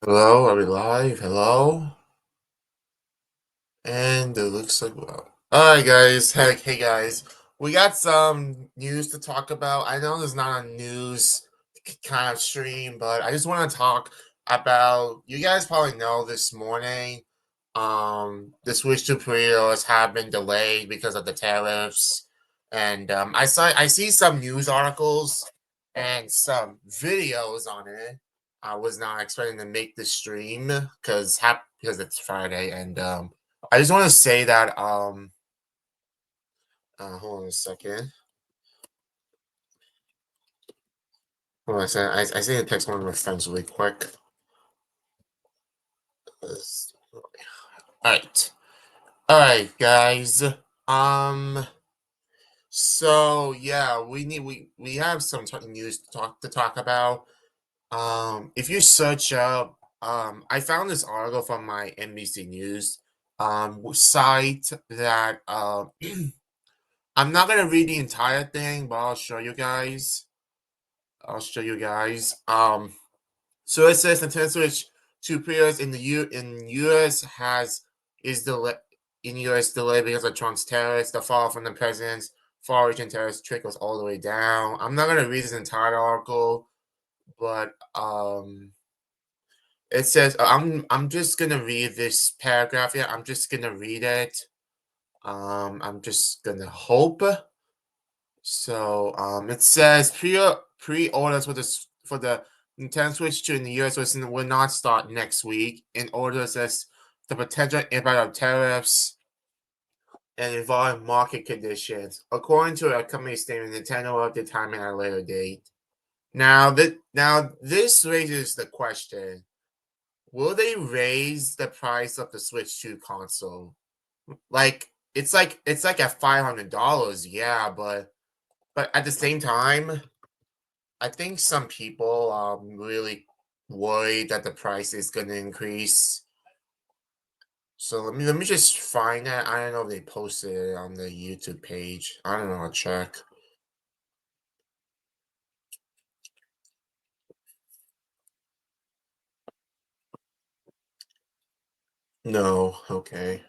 Hello, are we live? Hello? And it looks like well. Alright guys, hey guys. We got some news to talk about. I know there's not a news kind of stream, but I just want to talk about you guys probably know this morning the switch to pre-orders have been delayed because of the tariffs. And I see some news articles and some videos on it. I was not expecting to make the stream because it's Friday and I just want to say that hold on a second. Hold on a second. I need to text one of my friends really quick. Alright. Alright, guys. Um so yeah, we have some news to talk about. If you search up I found this article from my NBC News site that I'm not gonna read the entire thing, but I'll show you guys. So it says Nintendo Switch 2 pre-orders in US has is delay in US delayed because of Trump's tariffs. The fall from the president's far-reaching tariffs trickles all the way down. I'm not gonna read this entire article, but it says I'm just gonna read this paragraph here. I'm just gonna read it. I'm just gonna hope. So it says pre-orders for the Nintendo Switch 2 in the US will not start next week. In order to assess the potential impact of tariffs and evolving market conditions. According to a company statement, Nintendo will update timing at a later date. Now this raises the question: will they raise the price of the Switch 2 console? It's like at $500, yeah, but at the same time, I think some people are really worried that the price is going to increase. So let me just find that. I don't know if they posted it on the YouTube page. I don't know. I'll check. No. Okay.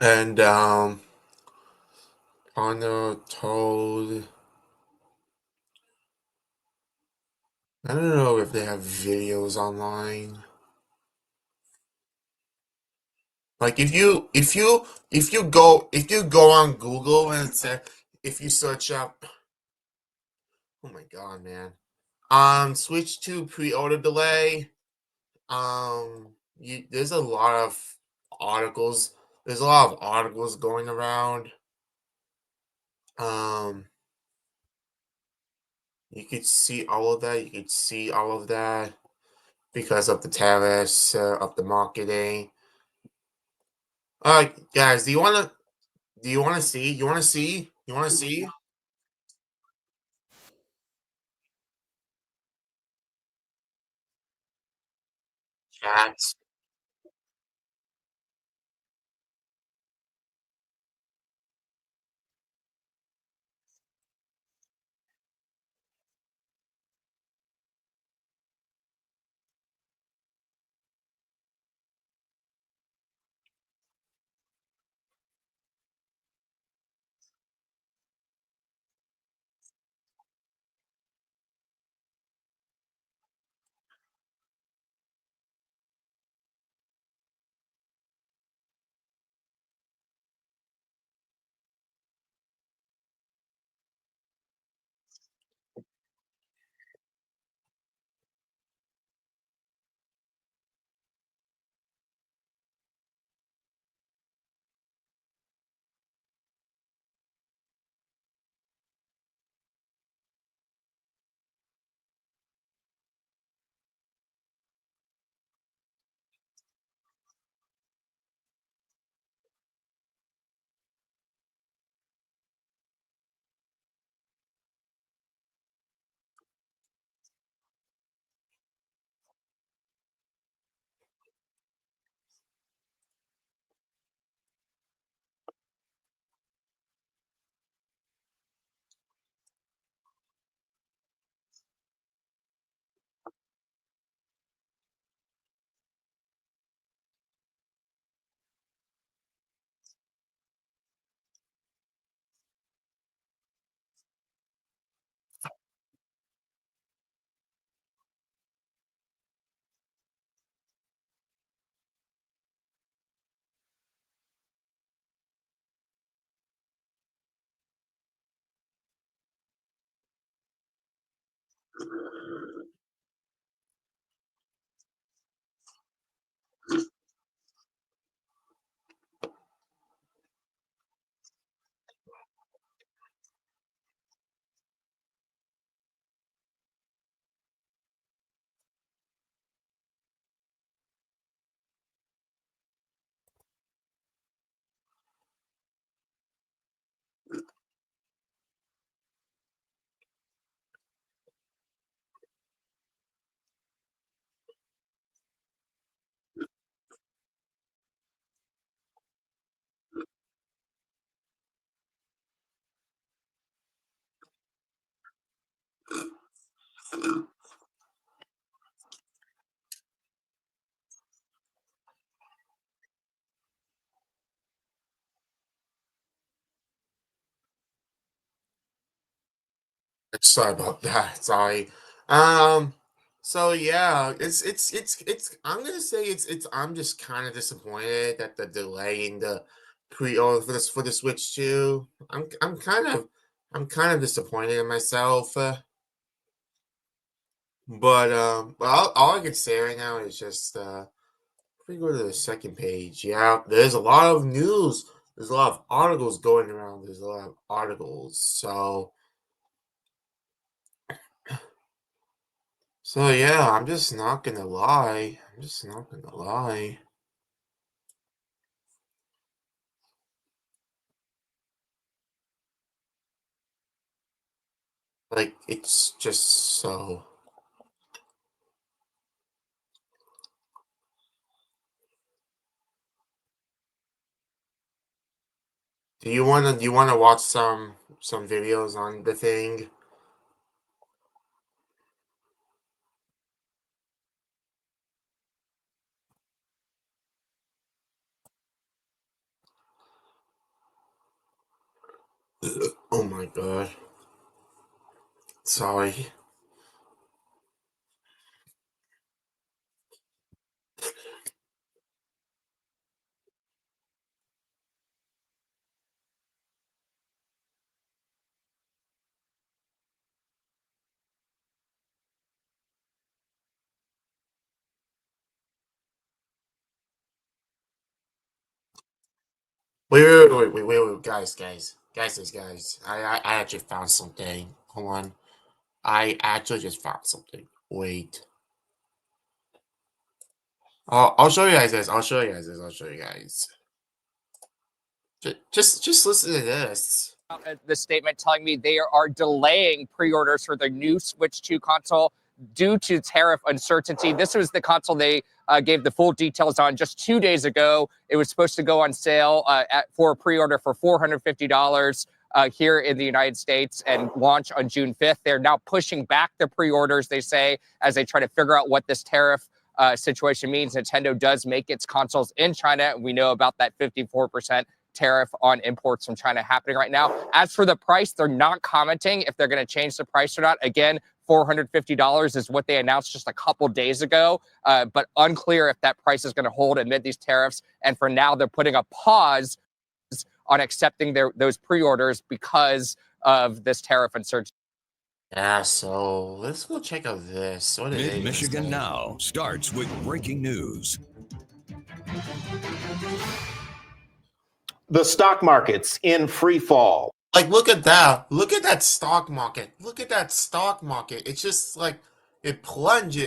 And Honor told. I don't know if they have videos online. Like if you go on Google and say if you search up. Oh my god, man. Switch to pre-order delay. There's a lot of articles. There's a lot of articles going around. Um, you could see all of that. You could see all of that because of the tariffs, of the marketing. Guys, do you want to see? You want to see? You want to see? Chat. Sorry about that. Sorry. Um. So yeah, it's. I'm gonna say it's. I'm just kind of disappointed that the delay in the pre-order for the Switch 2. I'm kind of disappointed in myself. But all I can say right now is just if we go to the second page, yeah, there's a lot of news. There's a lot of articles going around. There's a lot of articles. So yeah, I'm just not gonna lie. I'm just not gonna lie. Like it's just so. Do you wanna watch some videos on the thing? Oh my god. Sorry. Wait, guys. I actually found something. Hold on. I actually just found something. Wait. I'll show you guys this. I'll show you guys this. I'll show you guys. Just listen to this. The statement telling me they are delaying pre-orders for their new Switch 2 console due to tariff uncertainty. This was the console they gave the full details on just 2 days ago. It was supposed to go on sale for a pre-order for $450 here in the United States and launch on June 5th. They're now pushing back the pre-orders, they say, as they try to figure out what this tariff situation means. Nintendo does make its consoles in China. We know about that 54% tariff on imports from China happening right now. As for the price, they're not commenting if they're going to change the price or not. Again, $450 is what they announced just a couple days ago, but unclear if that price is going to hold amid these tariffs. And for now, they're putting a pause on accepting those pre-orders because of this tariff uncertainty. Yeah, so let's go check out this. What did Mid-Michigan Now starts with breaking news. The stock market's in free fall. Like, look at that. Look at that stock market. Look at that stock market. It's just like it plunged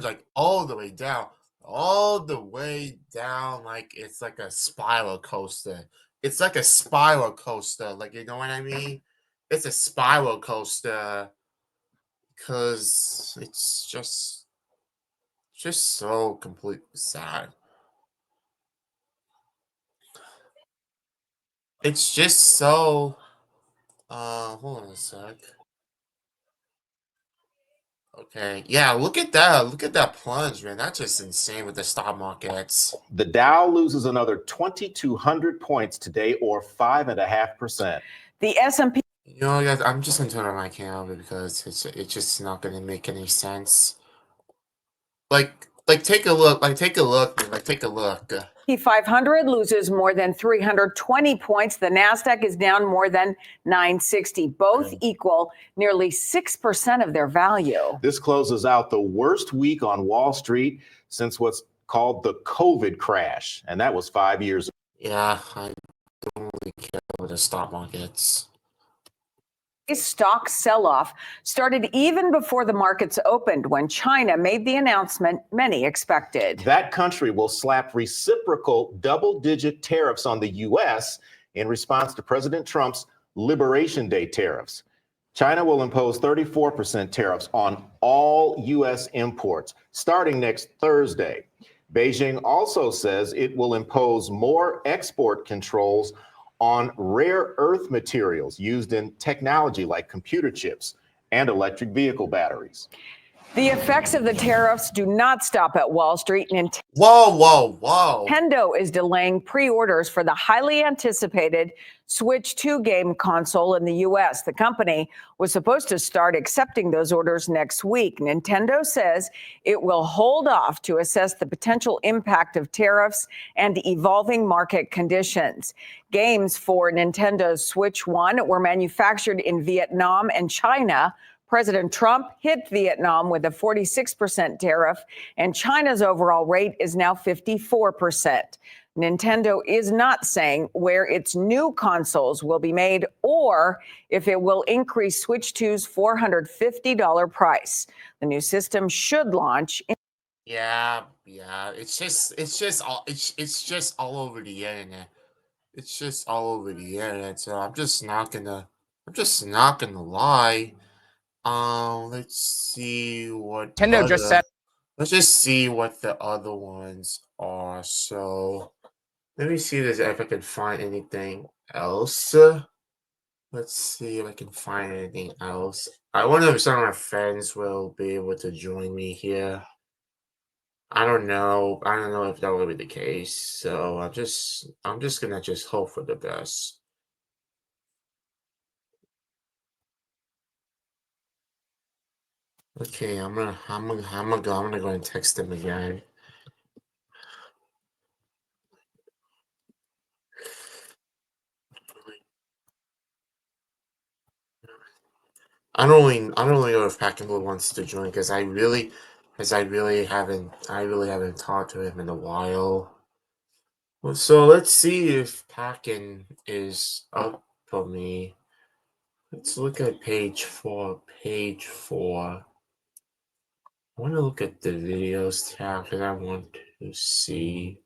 like all the way down. All the way down. Like it's like a spiral coaster. It's like a spiral coaster. Like, you know what I mean? It's a spiral coaster because it's just so completely sad. It's just so hold on a sec. Okay. Yeah, look at that. Look at that plunge, man. That's just insane with the stock markets. The Dow loses another 2,200 points today, or 5.5%. The S&P. You know, guys, I'm just gonna turn on my camera because it's just not gonna make any sense. Like take a look. Take a look. Take a look. S&P 500 loses more than 320 points. The Nasdaq is down more than 960. Both equal nearly 6% of their value. This closes out the worst week on Wall Street since what's called the COVID crash, and that was 5 years ago. Yeah, I don't really care about the stock markets. Stock sell-off started even before the markets opened when China made the announcement many expected. That country will slap reciprocal double-digit tariffs on the U.S. in response to President Trump's Liberation Day tariffs. China will impose 34% tariffs on all U.S. imports starting next Thursday. Beijing also says it will impose more export controls on rare earth materials used in technology like computer chips and electric vehicle batteries. The effects of the tariffs do not stop at Wall Street. Whoa. Nintendo is delaying pre-orders for the highly anticipated Switch 2 game console in the U.S. The company was supposed to start accepting those orders next week. Nintendo says it will hold off to assess the potential impact of tariffs and evolving market conditions. Games for Nintendo's Switch 1 were manufactured in Vietnam and China. President Trump hit Vietnam with a 46% tariff, and China's overall rate is now 54%. Nintendo is not saying where its new consoles will be made or if it will increase Switch 2's $450 price. The new system should launch in Yeah. It's just all over the internet. It's just all over the internet. So I'm just not gonna lie. Let's see what Nintendo just said. let's just see what the other ones are. So let me see if I can find anything else. Let's see if I can find anything else. I wonder if some of my friends will be able to join me here. I don't know. I don't know if that will be the case. So I'm just gonna just hope for the best. Okay, I'm gonna go and text them again. I don't really know if Packenwood wants to join because I really haven't talked to him in a while. Well, so let's see if Packen is up for me. Let's look at page 4. Page 4. I want to look at the videos tab because I want to see.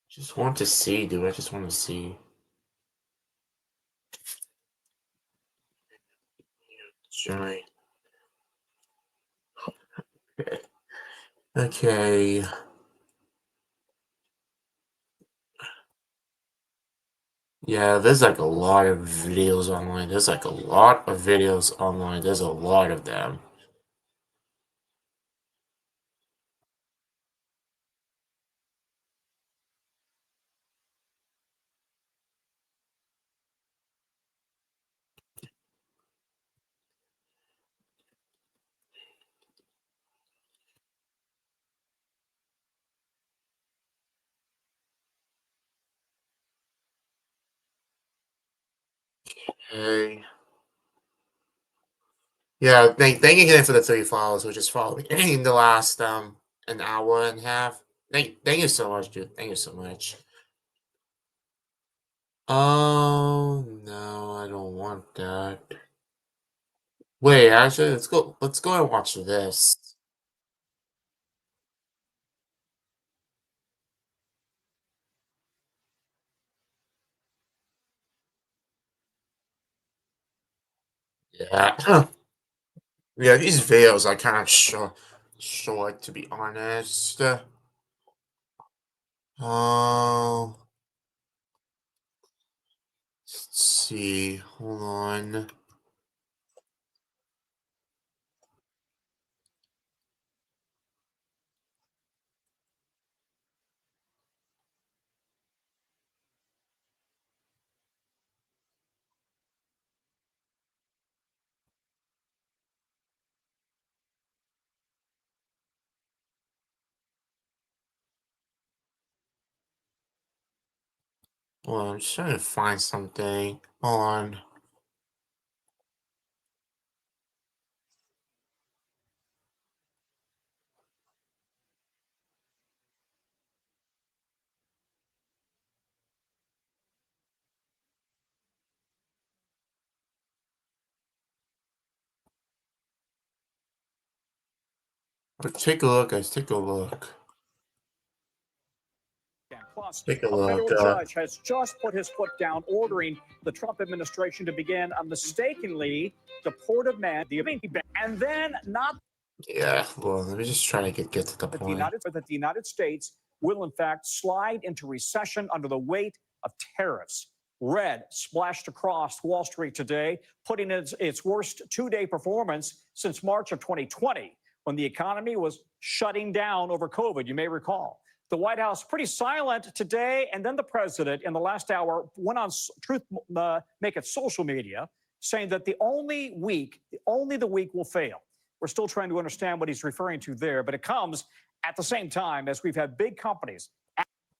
Just want to see, dude. I just want to see. Join. Okay. Yeah, there's like a lot of videos online. There's like a lot of videos online. There's a lot of them. Okay. Yeah, thank you again for the 3 followers, which is following in the last an hour and a half. Thank you so much, dude. Thank you so much. Oh no, I don't want that. Wait, actually, let's go and watch this. Yeah. Yeah, these videos are kind of short to be honest. Um, let's see. Hold on. Well, I'm just trying to find something on. Take a look, guys. Take a look. Plus, Take a a look. federal judge has just put his foot down, ordering the Trump administration to begin a mistakenly deported man, and then not Yeah. Well, let me just try to get to the that point. the United States will in fact slide into recession under the weight of tariffs. Red splashed across Wall Street today, putting its worst two-day performance since March of 2020, when the economy was shutting down over COVID, you may recall. The White House pretty silent today, and then the president in the last hour went on Truth Make It social media, saying that only the weak will fail. We're still trying to understand what he's referring to there, but it comes at the same time as we've had big companies.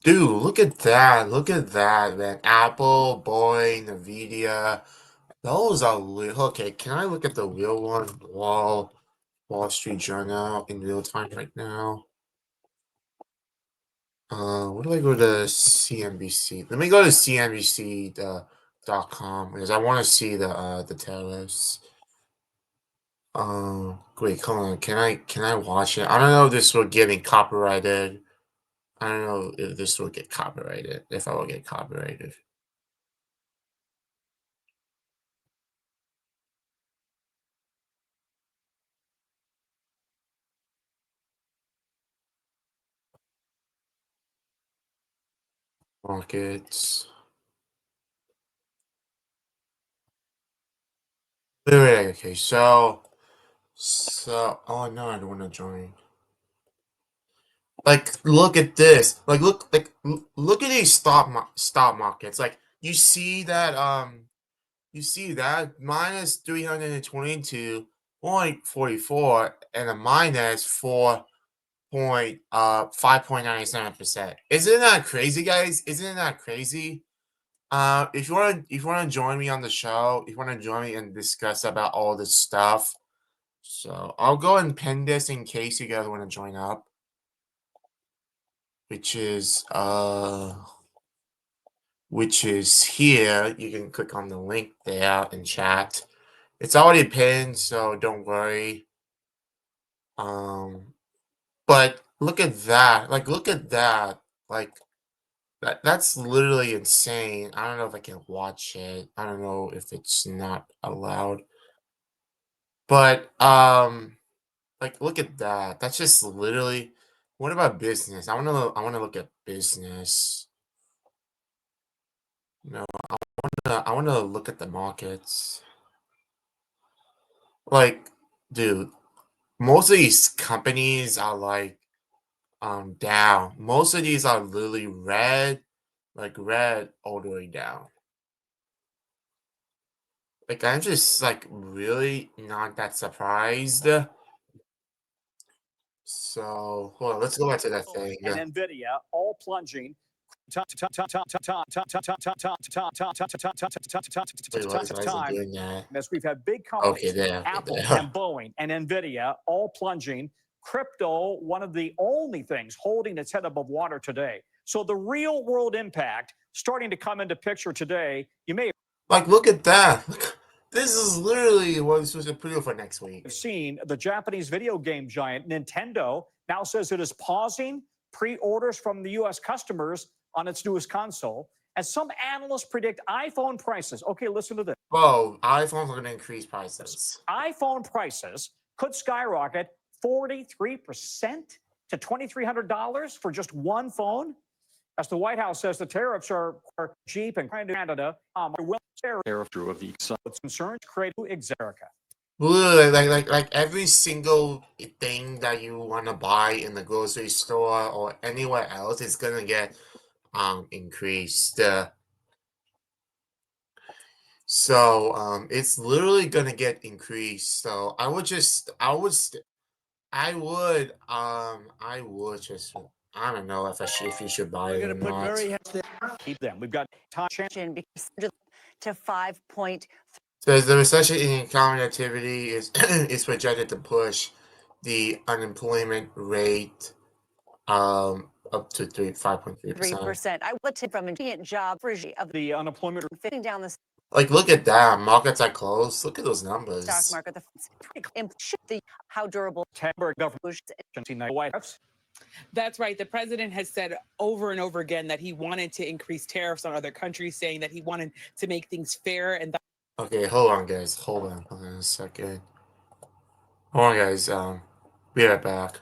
Dude, look at that. Look at that, man. Apple, Boeing, Nvidia. Those are okay. Can I look at the real one? Wall Street Journal in real time right now. What do I go to CNBC? Let me go to CNBC.com because I want to see the tariffs. Wait, come on. Can I watch it? I don't know if this will get me copyrighted. I don't know if this will get copyrighted. If I will get copyrighted. Markets. Wait, okay, so, oh no, I don't want to join. Like, look at this. Like, look at these stock markets. Like, you see that, minus 322.44 and a minus 5.97%. Isn't that crazy, guys? Isn't that crazy? If you wanna join me on the show, if you wanna join me and discuss about all this stuff, so I'll go and pin this in case you guys want to join up, which is here. You can click on the link there in chat. It's already pinned, so don't worry. But look at that. Like, look at that. Like, that's literally insane. I don't know if I can watch it. I don't know if it's not allowed. But like look at that. That's just literally what about business? I wanna look at business. No, I wanna look at the markets. Like, dude, most of these companies are like down. Most of these are literally red, like red all the way down. Like I'm just like really not that surprised. So hold on, let's go back to that thing. And Nvidia all plunging. Wait, why is it doing that? As we've had big Okay, companies, there. Apple Okay, there. and Boeing and Nvidia all plunging. Crypto, one of the only things holding its head above water today. So the real world impact starting to come into picture today. You may Like, look at that. Look, this is literally what was supposed to put for next week. have seen the Japanese video game giant Nintendo now says it is pausing pre-orders from the U.S. customers on its newest console. As some analysts predict iPhone prices. Okay, listen to this. Whoa, iPhones are going to increase prices. iPhone prices could skyrocket 43% to $2,300 for just one phone. As the White House says, the tariffs are cheap and Canada will tariff through of the concerns create Exerica. Literally, like every single thing that you want to buy in the grocery store or anywhere else is going to get increased. So it's literally going to get increased. So I would just I would just I don't know if you should buy it or not. keep them. We've got time to 5.3. Says the recession in economic activity is is projected to push the unemployment rate up to 5.3%. I would take from a job of the unemployment fitting down the Like, look at that. Markets are closed. Look at those numbers. stock market. How durable Canberra government White House. That's right. The president has said over and over again that he wanted to increase tariffs on other countries, saying that he wanted to make things fair. And Okay, hold on, guys. Hold on a second. Hold on, guys. Be right back.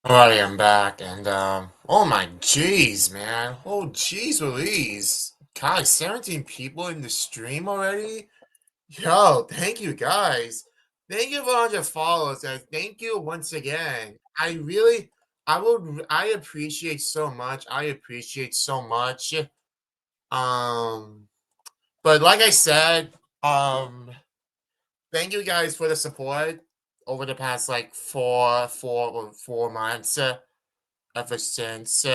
Alright, I'm back, and oh my jeez, man. Oh jeez Louise. Guys, 17 people in the stream already? Yo, thank you guys. Thank you for 100 followers, guys. Thank you once again. I appreciate so much. I appreciate so much. Um, but like I said, um, thank you guys for the support over the past like 4 months, ever since.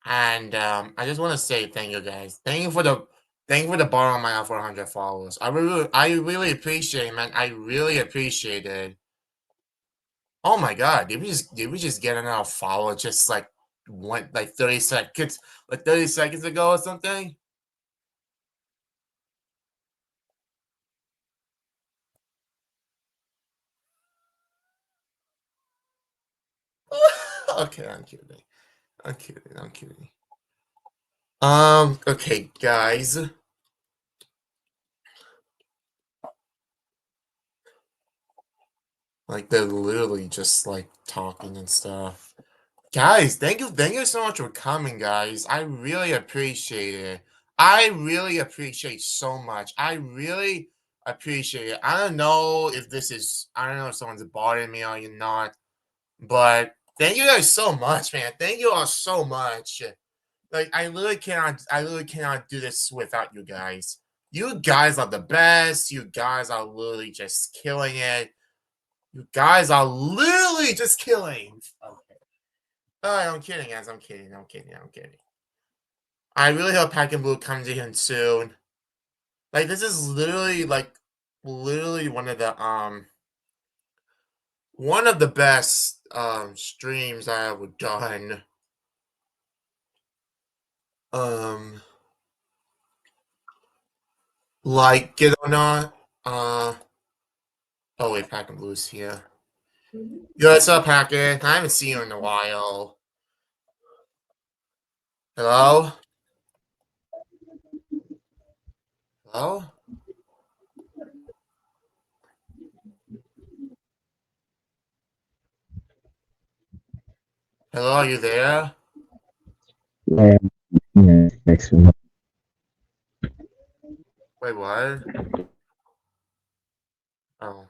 And I just want to say thank you guys. Thank you for the bar on my 400 followers. I really appreciate it, man. I really appreciate it. Oh my god, did we just get another follow just like 30 seconds ago or something? Okay, I'm kidding. I'm kidding. I'm kidding. Okay, guys. Like they're literally just like talking and stuff. Guys, thank you so much for coming, guys. I really appreciate it. I really appreciate so much. I really appreciate it. I don't know if someone's bothering me or you're not, but thank you guys so much, man. Thank you all so much. Like I literally cannot do this without you guys. You guys are the best. You guys are literally just killing it. You guys are literally just killing. Okay. I'm kidding, guys. I'm kidding. I'm kidding. I'm kidding. I really hope Pack and Blue comes in soon. Like this is literally one of the best streams I ever done. Um like it or not. Oh wait, Pack and Blue's here. Yo, what's up, Packet? I haven't seen you in a while. Hello? Hello? Hello, are you there? Yeah, yeah, excellent. Wait, what? Oh.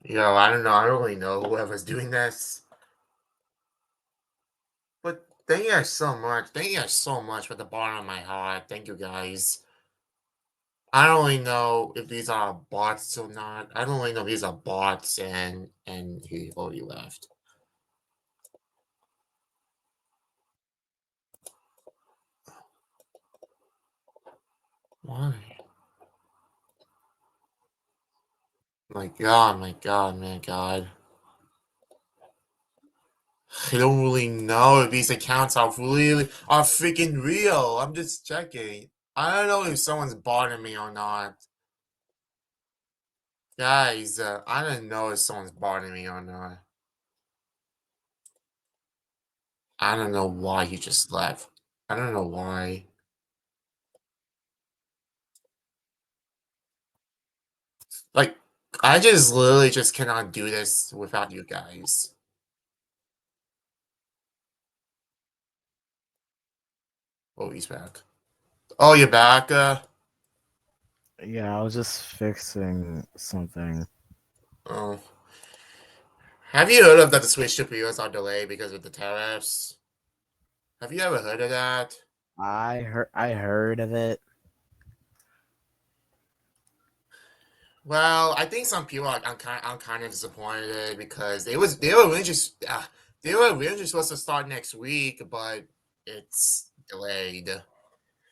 Yo, I don't know. I don't really know whoever's doing this. But thank you guys so much. Thank you guys so much for the bottom of my heart. Thank you guys. I don't really know if these are bots or not. I don't really know if these are bots and he already left. Why? My god, my god, my god. I don't really know if these accounts are freaking real. I'm just checking. I don't know if someone's botting me or not. Guys, I don't know if someone's botting me or not. I don't know why he just left. I don't know why. Like, I just literally just cannot do this without you guys. Oh, he's back. Oh, you're back? Yeah, I was just fixing something. Oh. Have you heard of that the Switch to pre-orders are delayed because of the tariffs? Have you ever heard of that? I heard of it. Well, I think some people I'm kind of disappointed because they were really just they were originally supposed to start next week, but it's delayed.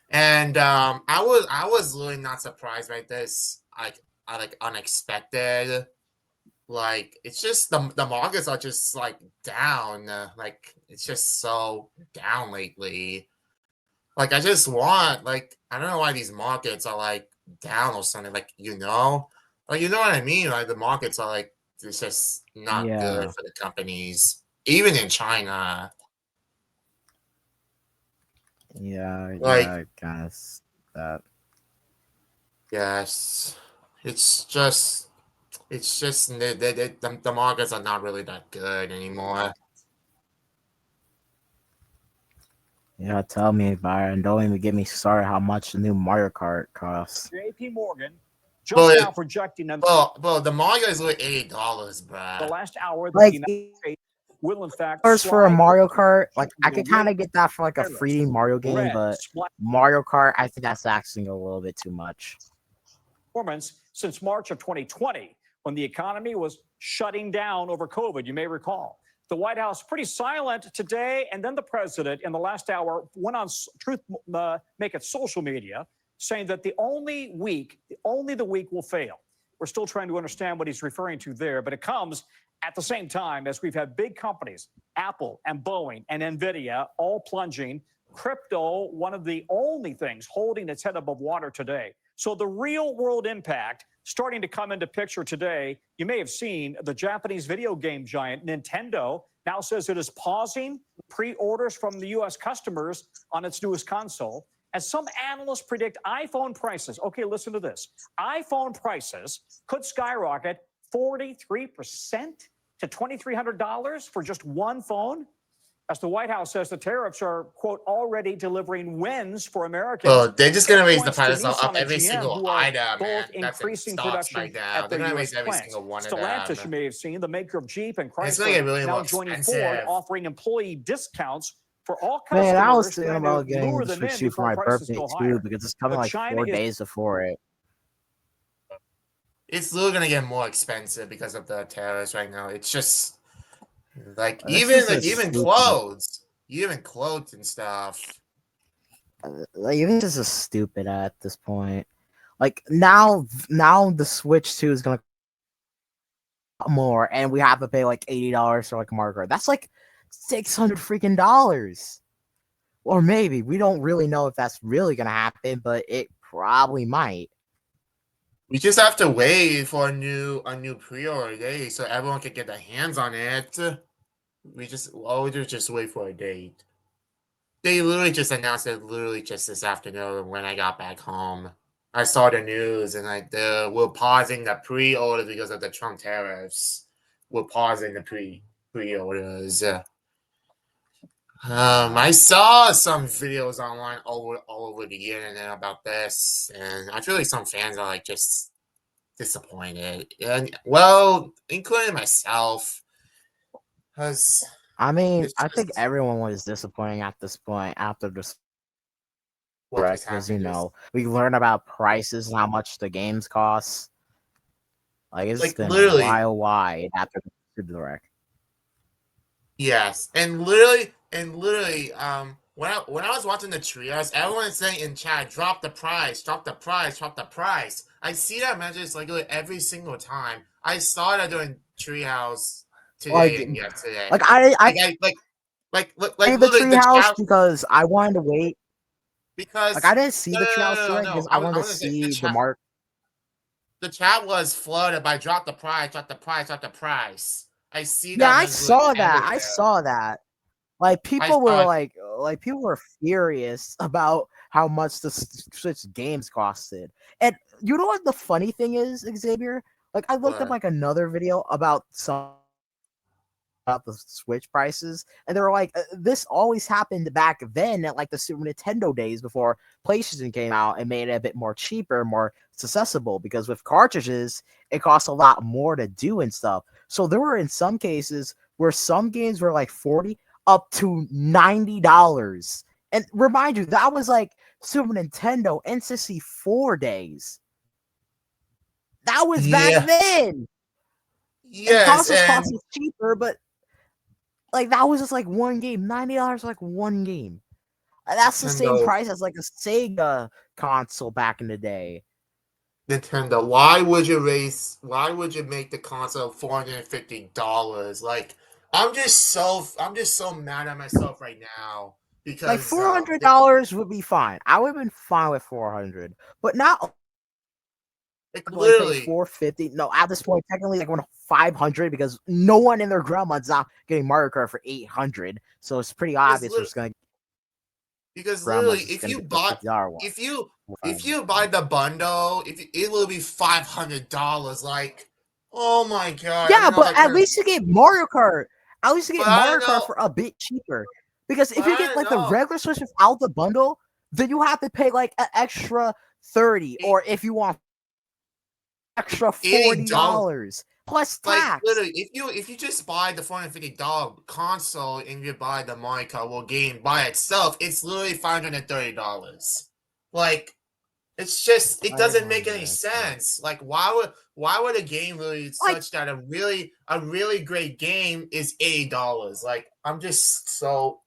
And I was really not surprised by this. I like unexpected. Like it's just the markets are just like down. Like it's just so down lately. Like I just want like I don't know why these markets are like down or something. Like like you know what I mean. Like the markets are like it's just not good Yeah. for the companies, even in China. Yeah, Like I guess that. yes, it's just the markets are not really that good anymore. Yeah, tell me, Byron. Don't even get me started how much the new Mario Kart costs. J.P. Morgan just But now projecting in the market is like $80, the bruh. last hour that the Like, United States will in fact $8 for a slide Mario Kart, like I into could the kind weight of get that for like a tariffs. 3D Mario game, Red but splash Mario Kart, I think that's actually a little bit too much. performance since March of 2020, when the economy was shutting down over COVID, you may recall. The White House pretty silent today, and then the president in the last hour went on Truth Make It social media, saying that only the week will fail. We're still trying to understand what he's referring to there, but it comes at the same time as we've had big companies, Apple and Boeing and Nvidia, all plunging. Crypto, one of the only things holding its head above water today. So the real world impact starting to come into picture today. You may have seen the Japanese video game giant Nintendo now says it is pausing pre-orders from the U.S. customers on its newest console. As some analysts predict iPhone prices, okay, listen to this. iPhone prices could skyrocket 43% to $2,300 for just one phone. As the White House says, the tariffs are, quote, already delivering wins for Americans. Oh, they're just gonna raise the Points to price of Nissan and every GM, single who are item, both man. That's in increasing stocks right production now. at They're their gonna U.S. raise every plants. single one of Stellantis, them. you may have seen, the maker of Jeep and It's gonna get Chrysler, really now more joining Ford, expensive. offering employee discounts for all Man, I was customers, thinking trying to about getting lure the them in Switch 2 for before my prices birthday go too, higher. because it's coming But like China 4 is days before it. It's literally gonna get more expensive because of the tariffs right now. It's just like This is a even stupid. clothes and stuff. Like, this is a stupid at this point. Like now the Switch 2 is gonna cost more, and we have to pay like $80 for like a Mario Kart. That's like $600 freaking dollars. Or maybe we don't really know if that's really gonna happen, but it probably might. We just have to wait for a new pre-order day so everyone can get their hands on it. We just all we do is just wait for a date. They literally just announced it literally just this afternoon when I got back home. I saw the news and like we're pausing the pre-orders because of the Trump tariffs. We're pausing the pre-orders. I saw some videos online all over the internet about this, and I feel like some fans are like just disappointed, and well, including myself, because I mean, it's I think just everyone was disappointing at this point after this what direct just because happened. we learned about prices and how much the games cost. Like it's Like been a literally, while wide after the direct. yes, and literally, when I was watching the trios, everyone is saying in chat, "Drop the price, drop the price, drop the price." I see that message like every single time. I saw that during Treehouse Like, today and yesterday. like I Like the literally the treehouse chat because I wanted to wait. Like I because didn't see no the no no treehouse no no. direct no. because I I wanted to want to say see the mark. the chat was flooded by "Drop the price, drop the price, drop the price." I see Yeah, that I message saw that. I everywhere. saw that. Like I people were saw people were furious about how much the Switch games costed. And you know what the funny thing is, Xavier? Like I looked up what like another video about the Switch prices, and they were like, this always happened back then at like the Super Nintendo days before PlayStation came out and made it a bit more cheaper, more accessible. Because with cartridges, it costs a lot more to do and stuff. So there were in some cases where some games were like $40 up to $90. And remind you, that was like Super Nintendo N64 days. That was back yeah then. And yes consoles and cost cheaper, but Like that was just like one game. $90 for like one game. That's the same Nintendo, price as like a Sega console back in the day. Nintendo, why would you raise? Why would you make the console $450? Like, I'm just so mad at myself right now Like because $400 would be fine. I would have been fine with 400, but not like like pay literally, 450. No, at this point, technically like 500 because no one in their grandma's not getting Mario Kart for 800. So it's pretty because obvious we're lit- just gonna because literally, grandma's just gonna get the $50 one. if you for if 500. you buy the bundle, if it will be $500. Like, oh my god, I Yeah, don't know if but I at can, least you get Mario Kart. At least you but get I don't Mario Kart know, for a bit cheaper. Because but if you I get don't like the know. regular Switch without the bundle, then you have to pay like an extra 30, Eight- or if you want extra $80. $40 plus Like tax. literally, if you just buy the $450 console and you buy the Mario Kart World game by itself, it's literally $530. Like, it's just it doesn't make any 500. sense. Like, why would a game really Like, such that a really great game is $80? Like, I'm just so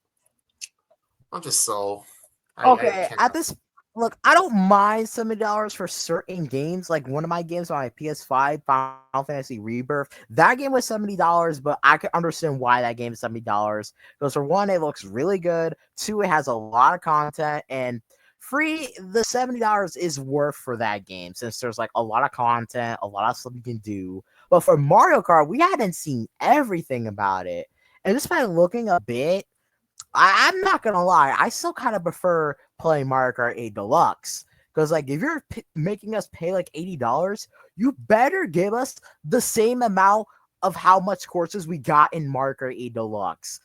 I okay, at cannot. this look, I don't mind $70 for certain games. Like one of my games on my PS5, Final Fantasy Rebirth, that game was $70, but I can understand why that game is $70. Because for one, it looks really good. Two, it has a lot of content, and free, the $70 is worth for that game since there's like a lot of content, a lot of stuff you can do. But for Mario Kart, we hadn't seen everything about it. And just by looking a bit, I'm not gonna lie, I still kind of prefer playing Mario Kart 8 Deluxe because, like, if you're making us pay like $80, you better give us the same amount of how much courses we got in Mario Kart 8 Deluxe.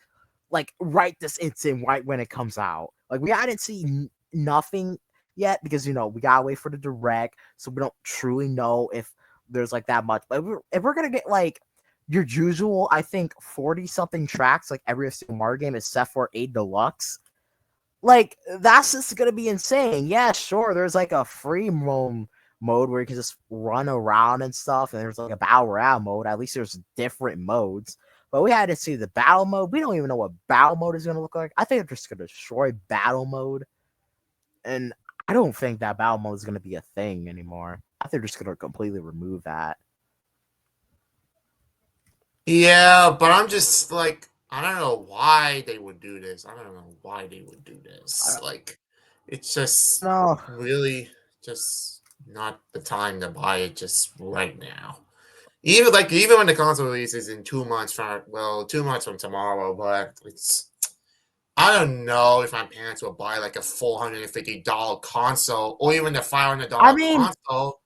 Like, right this instant, right when it comes out. Like, we hadn't seen nothing yet because we gotta wait for the direct, so we don't truly know if there's like that much. But if we're gonna get like your usual, I think 40 something tracks like every single Mario game except for 8 Deluxe. Like that's just gonna be insane. Yeah, sure. There's like a free roam mode where you can just run around and stuff, and there's like a battle royale mode. At least there's different modes. But we had to see the battle mode. We don't even know what battle mode is gonna look like. I think they're just gonna destroy battle mode, and I don't think that battle mode is gonna be a thing anymore. I think they're just gonna completely remove that. Yeah, but I'm just like, I don't know why they would do this. I don't know why they would do this. Like, it's just No, really just not the time to buy it just right now. Even when the console releases in 2 months from, well, 2 months from tomorrow, but it's, I don't know if my parents will buy like a $450 console or even the I $500 mean, console.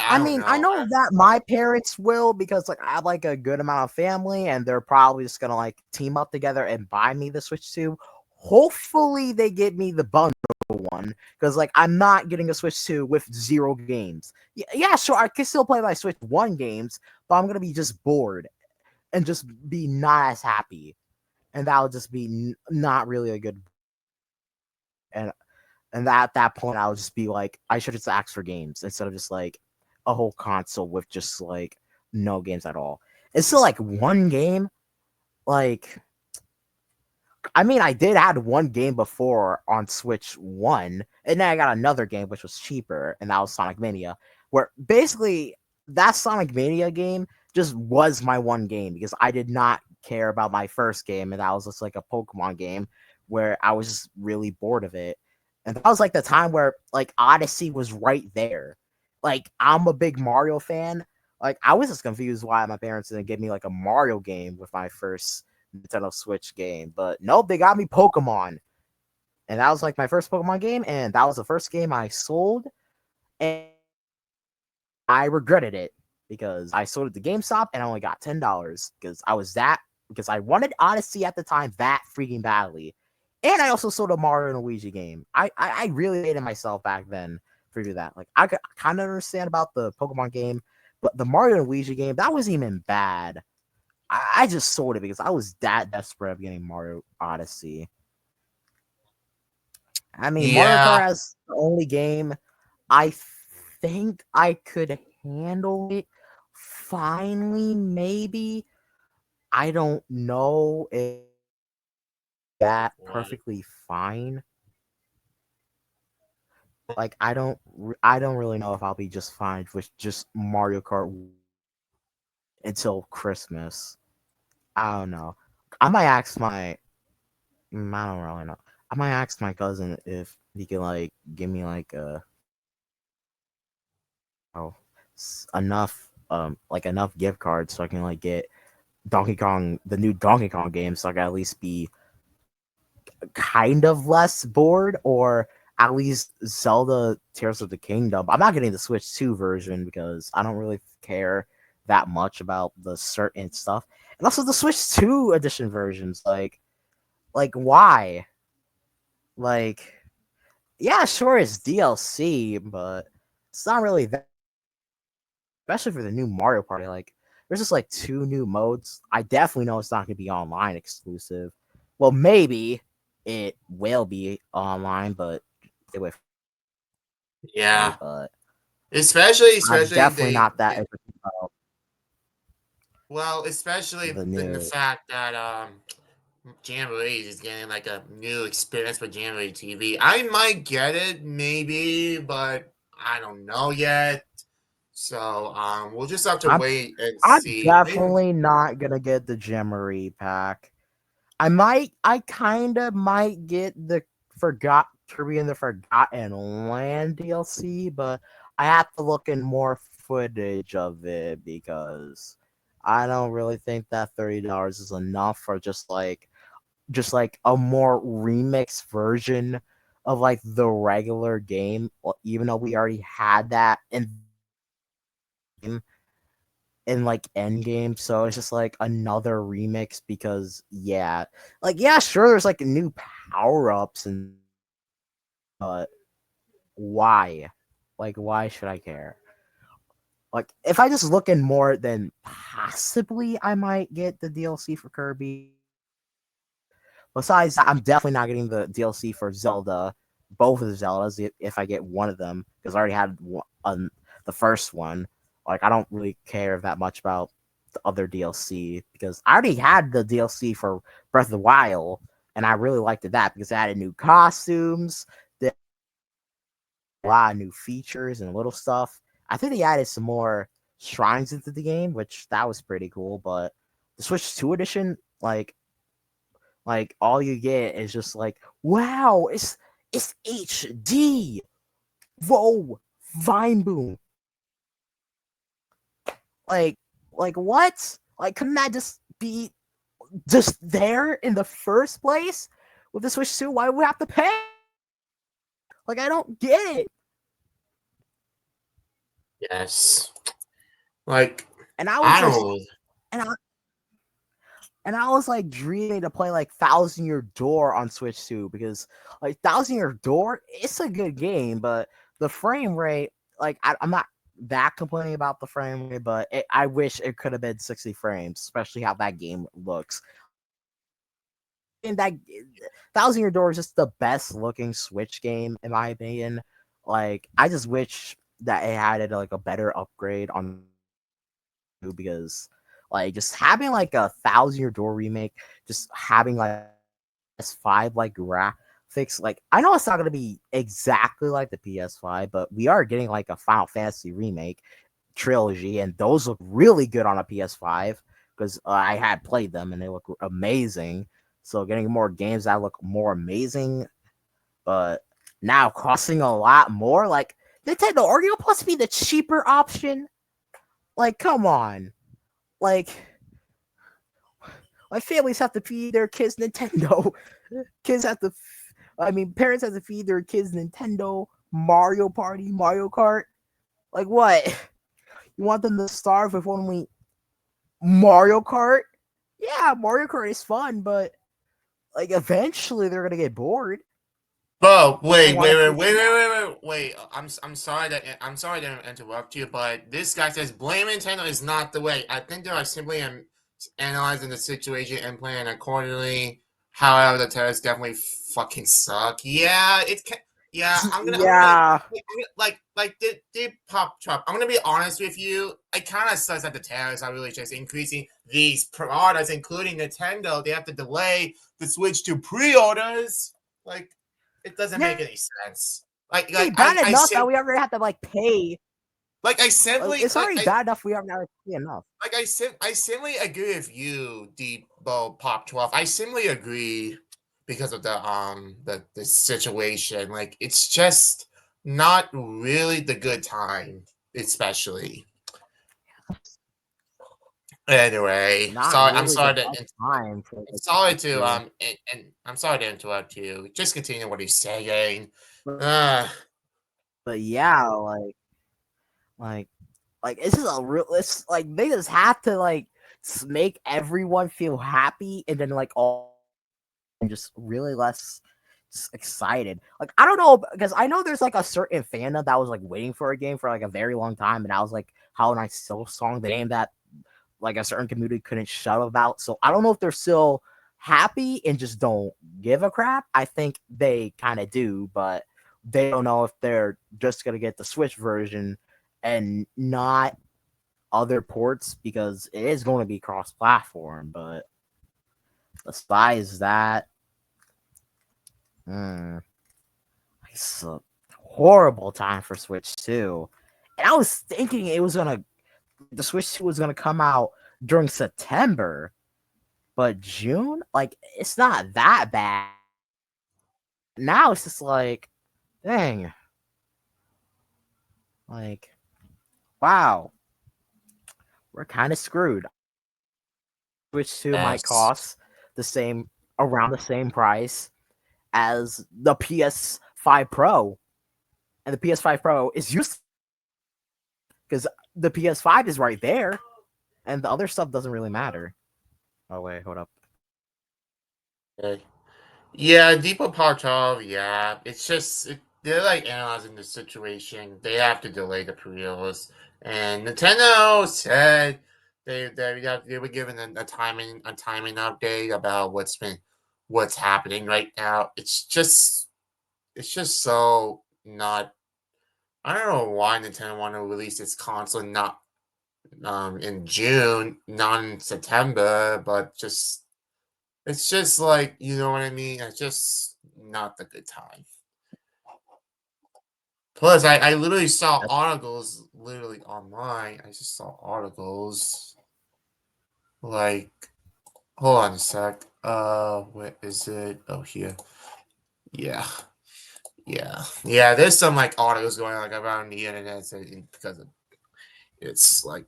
I don't I know. know that my parents will because like I have like a good amount of family and they're probably just gonna like team up together and buy me the Switch 2. Hopefully they get me the bundle one because like I'm not getting a Switch 2 with 0 games. Yeah, sure, I can still play my Switch 1 games, but I'm gonna be just bored and just be not as happy, and that would just be not really a good. And at that point, I would just be like, I should just ask for games instead of just like a whole console with just like no games at all. It's still like one game. Like, I mean, I did add one game before on Switch 1, and then I got another game which was cheaper, and that was Sonic Mania, where basically that Sonic Mania game just was my one game because I did not care about my first game, and that was just like a Pokemon game where I was just really bored of it. And that was like the time where like Odyssey was right there. Like, I'm a big Mario fan. Like, I was just confused why my parents didn't give me like a Mario game with my first Nintendo Switch game. But nope, they got me Pokemon. And that was like my first Pokemon game, and that was the first game I sold. And I regretted it because I sold it to GameStop and I only got $10 because I wanted Odyssey at the time that freaking badly. And I also sold a Mario and Luigi game. I really hated myself back then for do that. Like I could kind of understand about the Pokemon game, but the Mario and Luigi game, that wasn't even bad. I just sold it because I was that desperate of getting Mario Odyssey. I mean, Mario Yeah, Kart is the only game I think I could handle it finally, maybe. I don't know if that Right. perfectly fine. Like I don't really know if I'll be just fine with just Mario Kart until Christmas. I don't know. I might ask my I don't really know. I might ask my cousin if he can like give me like enough enough gift cards so I can like get the new Donkey Kong game, so I can at least be kind of less bored, or at least Zelda Tears of the Kingdom. I'm not getting the Switch 2 version because I don't really care that much about the certain stuff. And also the Switch 2 edition versions, like why? Like, yeah, sure it's DLC, but it's not really that, especially for the new Mario Party. Like, there's just like 2 new modes. I definitely know it's not gonna be online exclusive. Well, maybe it will be online, but it would Yeah. but I'm Especially definitely not that they interested about well, especially the in the new. fact that Jamboree is getting like a new experience with Jamboree TV. I might get it, maybe, but I don't know yet. So we'll just have to I'm wait and I'm see. definitely not gonna get the Gemery pack. I kinda might get the Forgot Kirby and the Forgotten Land DLC, but I have to look in more footage of it because I don't really think that $30 is enough for just like a more remixed version of like the regular game, even though we already had that in like Endgame. So it's just like another remix because yeah, sure, there's like new power ups and but why? Like, why should I care? Like, if I just look in more, then possibly I might get the DLC for Kirby. Besides, I'm definitely not getting the DLC for Zelda, both of the Zeldas, if I get one of them, because I already had the first one. Like, I don't really care that much about the other DLC because I already had the DLC for Breath of the Wild, and I really liked that because it added new costumes, a lot of new features and little stuff. I think they added some more shrines into the game, which that was pretty cool. But the Switch 2 edition, like all you get is just like, wow, it's HD. Whoa, Vine Boom. Like like what? Like couldn't that just be just there in the first place with the Switch 2? Why do we have to pay? Like I don't get it. Yes. Like And I was I just don't and I and I was like dreaming to play like Thousand Year Door on Switch 2 because like Thousand Year Door, it's a good game, but the frame rate, like I'm not that complaining about the frame rate, but I wish it could have been 60 frames, especially how that game looks. And that Thousand Year Door is just the best looking Switch game in my opinion. Like I just wish that it had like a better upgrade on because like just having like a Thousand Year Door remake, just having like PS5 like graphics, like I know it's not gonna be exactly like the PS5, but we are getting like a Final Fantasy remake trilogy, and those look really good on a PS5 because I had played them and they look amazing. So getting more games that look more amazing, but now costing a lot more, like Nintendo, are you supposed to be the cheaper option? Like, come on. Like my families have to feed their kids Nintendo. Kids have to, parents have to feed their kids Nintendo, Mario Party, Mario Kart. Like what? You want them to starve with only Mario Kart? Yeah, Mario Kart is fun, but like eventually they're gonna get bored. Bro, They wait, want wait, to wait, switch wait, it up. wait, wait, wait, wait. I'm sorry to interrupt you, but this guy says blame Nintendo is not the way. I think they are simply analyzing the situation and playing accordingly. However, the terrorists definitely fucking suck. Yeah, it can. Yeah, I'm gonna Yeah. did pop Trump. I'm gonna be honest with you. It kind of sucks that the tariffs are really just increasing these products, including Nintendo. They have to delay the switch to pre-orders. Like, it doesn't make any sense. Like, It's like bad I enough sim- that we already have to like pay. like I simply It's like already I bad enough we already have to pay enough. like I simply agree with you, Debo Pop 12. I simply agree because of the situation. Like, it's just not really the good time, especially. Anyway, Not sorry. I'm really the sorry to best time for like sorry Switch to 2. and I'm sorry to interrupt you. Just continue what he's saying. But, Uh but yeah, like like this is a real. It's like they just have to like make everyone feel happy, and then like all and just really less excited. Like I don't know because I know there's like a certain fandom that was like waiting for a game for like a very long time, and I was like Hollow Knight still song the game that like a certain community couldn't shut about. So I don't know if they're still happy and just don't give a crap. I think they kind of do, but they don't know if they're just gonna get the Switch version and not other ports because it is going to be cross-platform. But besides that, it's a horrible time for Switch 2. And I was thinking the Switch 2 was gonna come out during September, but June, like it's not that bad. Now it's just like, dang, like, wow, we're kind of screwed. Switch 2 might yes. cost around the same price as the PS5 Pro, and the PS5 Pro is useless because the PS5 is right there, and the other stuff doesn't really matter. Oh wait, hold up. Okay. Yeah, Depot Partov, yeah. They're like analyzing the situation. They have to delay the pre-orders. And Nintendo said they were given a timing update about what's happening right now. It's just so not. I don't know why Nintendo want to release its console not in June, not in September, but it's just like, you know what I mean? It's just not the good time. Plus, I literally saw articles literally online. I just saw articles like, hold on a sec. Where is it? Oh, here. Yeah, yeah. There's some like articles going like around the internet because of it's like,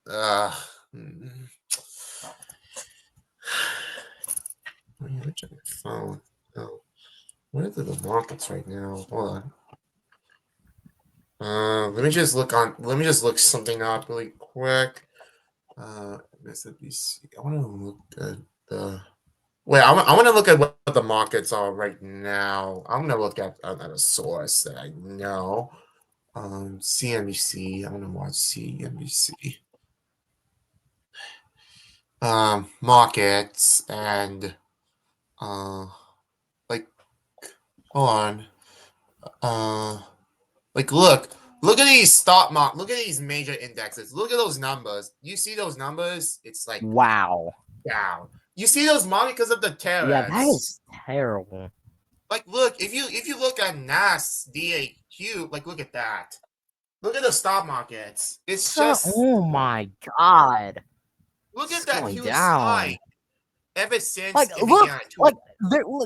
uh, mm. Let me check my phone. Oh, where are the markets right now? Hold on. Let me just look something up really quick. MSNBC. I want to look at the. Wait, I want to look at what the markets are right now. I'm gonna look at a source that I know. CNBC. I'm gonna watch CNBC. Markets and like, hold on. Like, look at these look at these major indexes. Look at those numbers. You see those numbers? It's like Wow. down. You see those money because of the Yeah, that tariffs. is terrible. Like, look, if you look at NAS DAQ, like, look at that. Look at the stock markets. It's just Oh my god. look It's at that going huge down. spike ever since Like, it began.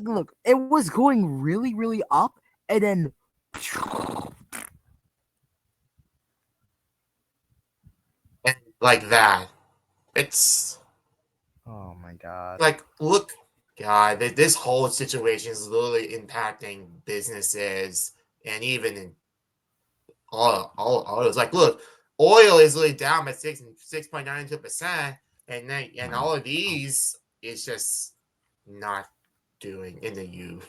look, it was going really, really up, and then And like that. It's oh my god. like, look, God, this whole situation is literally impacting businesses and even in all those. Like, look, oil is really down by 6.92%, and all of these is just not doing in the U.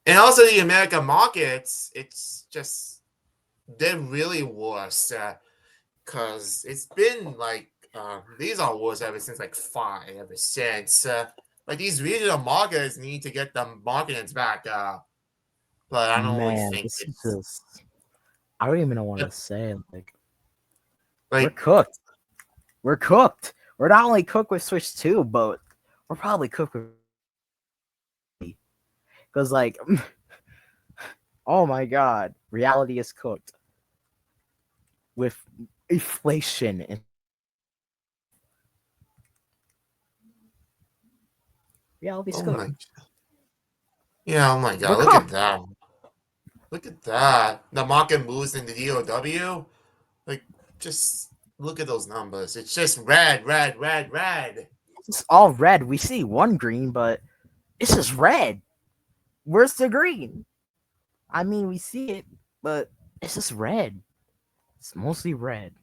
And also the American markets, it's just they're really worse because it's been like these are worse ever since like ever since like these regional markets need to get the markets back up. but I don't really Man, think this is it's just, I don't even know what to say. We're like cooked. We're cooked. We're not only cooked with Switch 2, but we're probably cooked with, because oh my god, reality is cooked with inflation and reality's oh cooked. my yeah, oh my We're god, look at cooked. that. Look at that. The market moves in the DOW. Like, just look at those numbers. It's just red, red, red, red. It's all red. We see one green, but it's just red. Where's the green? I mean, we see it, but it's just red. It's mostly red.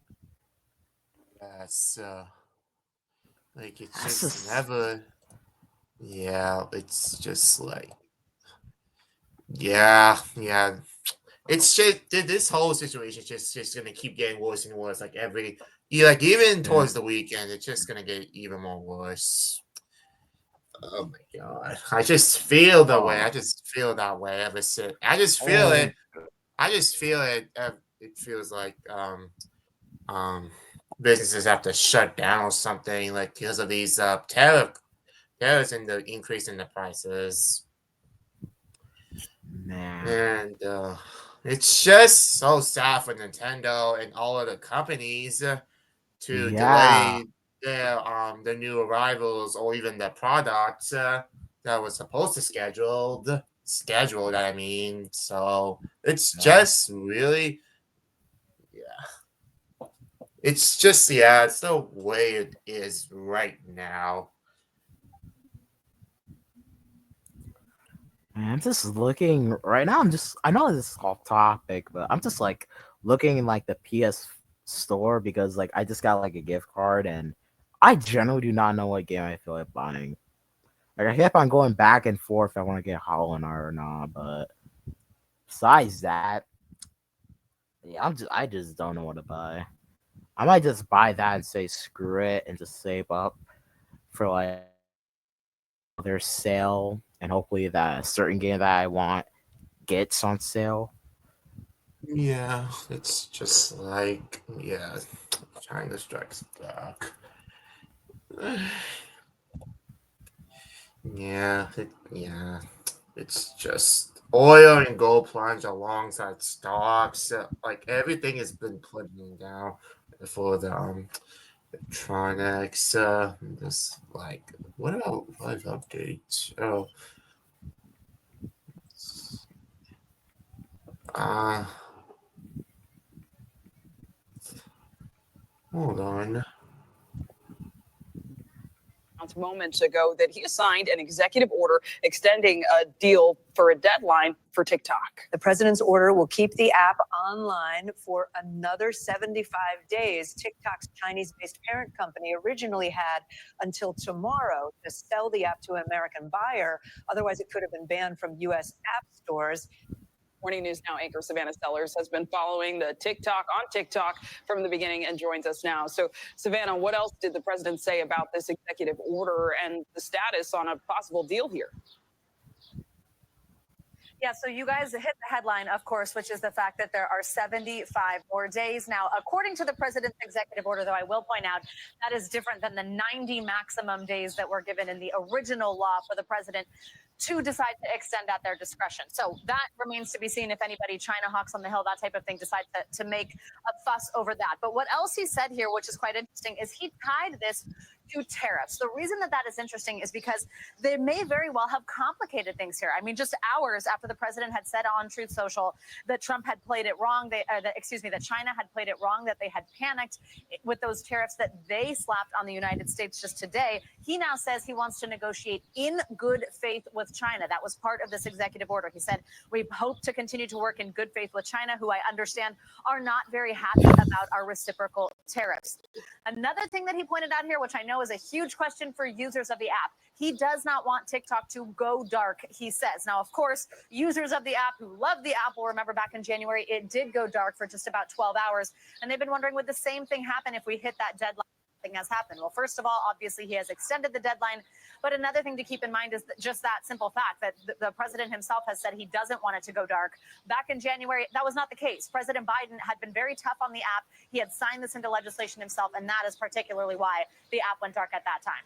Yes, like it's That's just just never. Yeah, it's just like yeah. It's just this whole situation is just gonna keep getting worse and worse. Like like even yeah. towards the weekend, it's just gonna get even more worse. Oh my god! I just feel the way. Oh, I just feel that way ever since. I just feel oh, it. I just feel it. It feels like um businesses have to shut down or something like because of these tariffs and the increase in the prices. man. And it's just so sad for Nintendo and all of the companies to Yeah. delay their new arrivals or even the products that was supposed to scheduled. I mean, so it's Yeah. just really it's just yeah, it's the way it is right now. Man, I'm just looking right now. I know this is off topic, but I'm just looking in the PS store because I just got a gift card and I generally do not know what game I feel like buying. I kept on going back and forth if I want to get Hollow Knight or not, but besides that, yeah, I just don't know what to buy. I might just buy that and say screw it and just save up for their sale and hopefully that a certain game that I want gets on sale. Yeah, it's just like yeah, China strikes back. Yeah, it's just oil and gold plunge alongside stocks. Like everything has been putting down for the electronics. This like what about live updates? Oh, uh, hold on. Moments ago that he signed an executive order extending a deal for a deadline for TikTok. The president's order will keep the app online for another 75 days. TikTok's Chinese-based parent company originally had until tomorrow to sell the app to an American buyer. Otherwise, it could have been banned from U.S. app stores. Morning News Now anchor Savannah Sellers has been following the TikTok from the beginning and joins us now. So, Savannah, what else did the president say about this executive order and the status on a possible deal here? Yeah, so you guys hit the headline, of course, which is the fact that there are 75 more days. Now, according to the president's executive order, though, I will point out that is different than the 90 maximum days that were given in the original law for the president to decide to extend at their discretion. So that remains to be seen if anybody, China Hawks on the Hill, that type of thing, decides to make a fuss over that. But what else he said here, which is quite interesting, is he tied this to tariffs. The reason that is interesting is because they may very well have complicated things here. I mean, just hours after the president had said on Truth Social that Trump had played it wrong, that China had played it wrong, that they had panicked with those tariffs that they slapped on the United States just today, he now says he wants to negotiate in good faith with China. That was part of this executive order. He said, we hope to continue to work in good faith with China, who I understand are not very happy about our reciprocal tariffs. Another thing that he pointed out here, which I know is a huge question for users of the app, he does not want TikTok to go dark, he says. Now, of course, users of the app who love the app will remember back in January, it did go dark for just about 12 hours. And they've been wondering, would the same thing happen if we hit that deadline nothing has happened. Well, first of all, obviously he has extended the deadline. But another thing to keep in mind is just that simple fact that the president himself has said he doesn't want it to go dark. Back in January, that was not the case. President Biden had been very tough on the app. He had signed this into legislation himself, and that is particularly why the app went dark at that time.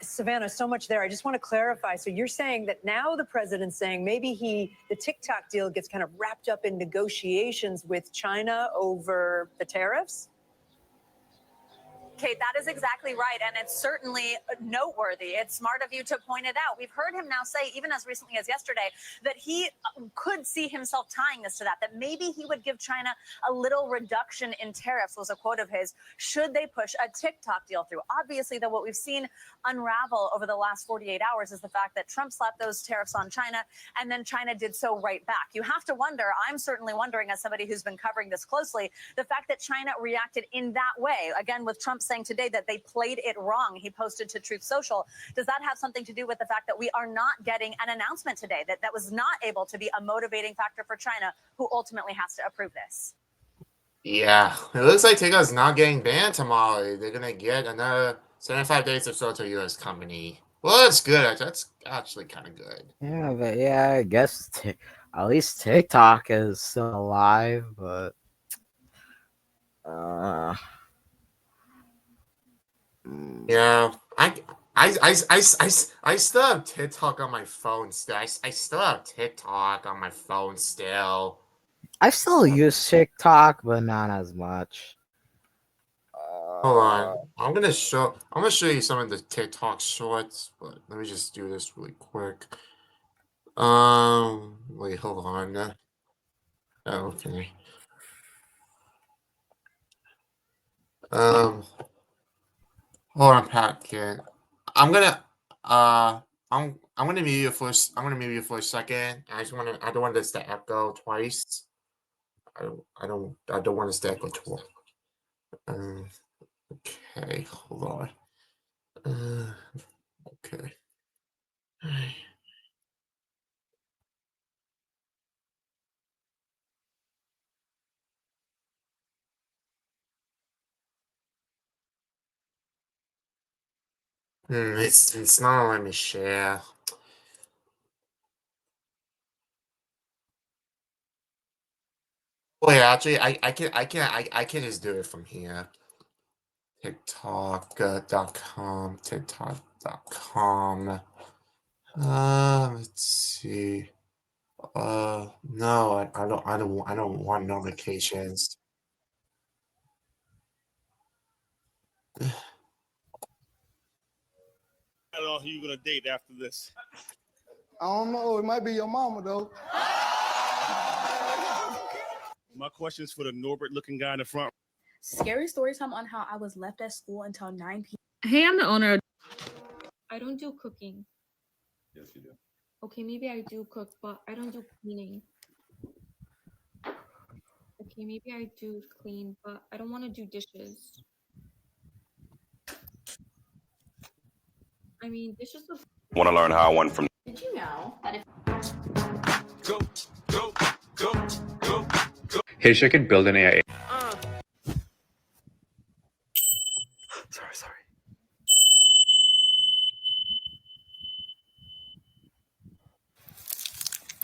Savannah, so much there. I just want to clarify. So you're saying that now the president's saying maybe the TikTok deal gets kind of wrapped up in negotiations with China over the tariffs? Kate, that is exactly right. And it's certainly noteworthy. It's smart of you to point it out. We've heard him now say, even as recently as yesterday, that he could see himself tying this to that maybe he would give China a little reduction in tariffs, was a quote of his, should they push a TikTok deal through. Obviously, though, what we've seen unravel over the last 48 hours is the fact that Trump slapped those tariffs on China, and then China did so right back. You have to wonder, I'm certainly wondering, as somebody who's been covering this closely, the fact that China reacted in that way, again, with Trump saying today that they played it wrong. He posted to Truth Social. Does that have something to do with the fact that we are not getting an announcement today, that was not able to be a motivating factor for China, who ultimately has to approve this? Yeah, it looks like TikTok's not getting banned tomorrow. They're gonna get another 75 days or so to a U.S. company. Well, that's good. That's actually kind of good. Yeah, but yeah, I guess at least TikTok is still alive, but yeah, I still have TikTok on my phone still. I still have TikTok on my phone still. I still use TikTok, but not as much. Hold on, I'm gonna show you some of the TikTok shorts, but let me just do this really quick. Wait, hold on. Okay. Hold on, Pat. I'm gonna I'm gonna mute you for a second. I don't want this to echo twice. I don't want this to echo twice. Okay, hold on. Okay. It's not letting me share. Wait, actually, I can just do it from here. TikTok.com, TikTok.com. Let's see. No, I don't want notifications. I don't know who you're gonna date after this. I don't know. It might be your mama though. My question is for the Norbert-looking guy in the front. Scary story time on how I was left at school until 9 p.m. Hey, I'm the owner. I don't do cooking. Yes, you do. Okay, maybe I do cook, but I don't do cleaning. Okay, maybe I do clean, but I don't want to do dishes. I mean, dishes are... Want to learn how I won from... Did you know that if... Go, go, go, go, go. Hey, I can build an AI. Sorry.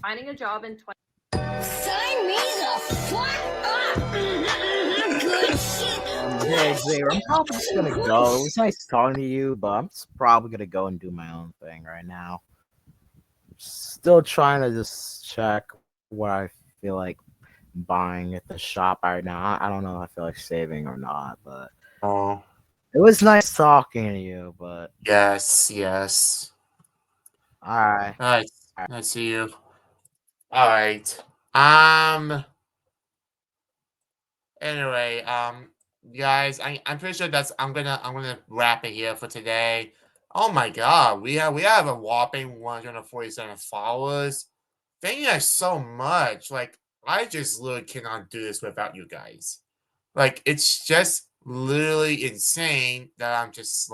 Finding a job in 20... Sign me the fuck up! Good shit! Hey, Xavier, I'm probably just gonna go. It was nice talking to you, but I'm just probably gonna go and do my own thing right now. Still trying to just check what I feel like buying at the shop right now. I don't know if I feel like saving or not, but it was nice talking to you. But yes. All right. I see you. All right. Anyway, guys, I'm pretty sure I'm gonna wrap it here for today. Oh my God, we have a whopping 147 followers. Thank you guys so much. Like, I just literally cannot do this without you guys. Like, it's just literally insane that I'm just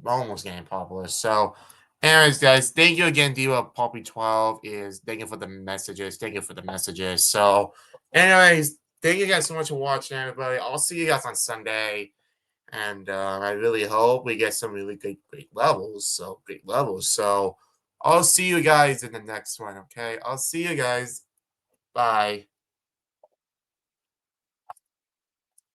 almost getting popular. So, anyways, guys, thank you again. Diva Poppy 12 is thank you for the messages. Thank you for the messages. So, anyways, thank you guys so much for watching, everybody. I'll see you guys on Sunday. And I really hope we get some really great levels. So great levels. So I'll see you guys in the next one. Okay. I'll see you guys. Bye.